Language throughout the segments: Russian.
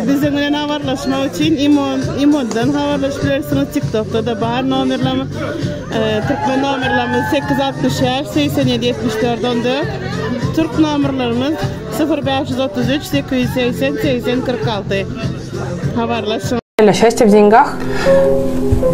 Bizimle haberleşme için İmod'dan haberleşebilirsiniz. TikTok'ta da bahar numarlarımız, Türkmen numarlarımız 866 87 74 14. Türk numarlarımız 0533 880 80 46. Haberleşme. Счастье в деньгах?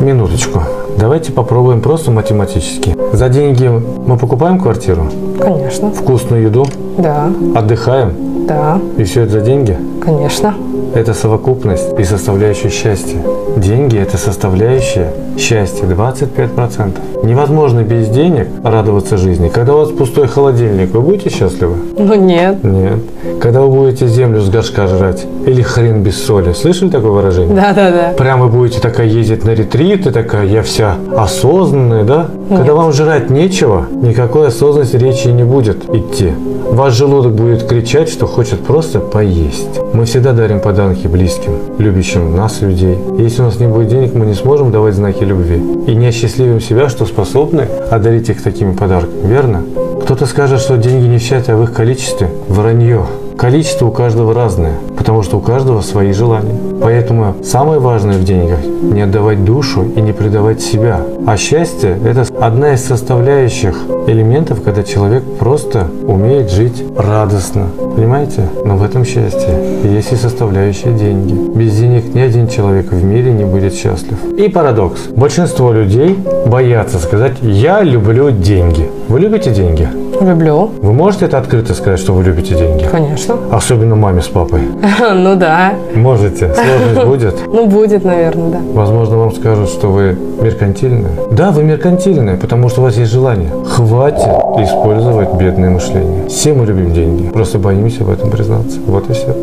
Минуточку. Давайте попробуем просто математически. За деньги мы покупаем квартиру? Конечно. Вкусную еду? Да. Отдыхаем? Да. И все это за деньги? Конечно. Это совокупность и составляющая счастья. Деньги – это составляющая счастья 25%. Невозможно без денег радоваться жизни. Когда у вас пустой холодильник, вы будете счастливы? Ну нет. Нет. Когда вы будете землю с горшка жрать или хрен без соли. Слышали такое выражение? Да. Прям вы будете такая ездить на ретриты, такая я вся осознанная, да? Нет. Когда вам жрать нечего, никакой осознанности речи не будет идти. Ваш желудок будет кричать, что хочет просто поесть. Мы всегда дарим подарки близким, любящим нас людей. Если у нас не будет денег, мы не сможем давать знаки любви. И не осчастливим себя, что способны одарить их такими подарками. Верно? Кто-то скажет, что деньги не в счете, а в их количестве. Вранье. Количество у каждого разное, потому что у каждого свои желания. Поэтому самое важное в деньгах – не отдавать душу и не предавать себя. А счастье – это одна из составляющих элементов, когда человек просто умеет жить радостно. Понимаете? Но в этом счастье есть и составляющие деньги. Без денег ни один человек в мире не будет счастлив. И парадокс. Большинство людей боятся сказать «я люблю деньги». Вы любите деньги? Люблю. Вы можете это открыто сказать, что вы любите деньги? Конечно. Особенно маме с папой. Ну да. Можете. Сложность будет? Ну будет, наверное, да. Возможно, вам скажут, что вы меркантильные. Да, вы меркантильные, потому что у вас есть желание. Хватит использовать бедное мышление. Все мы любим деньги. Просто боимся в этом признаться. Вот и все.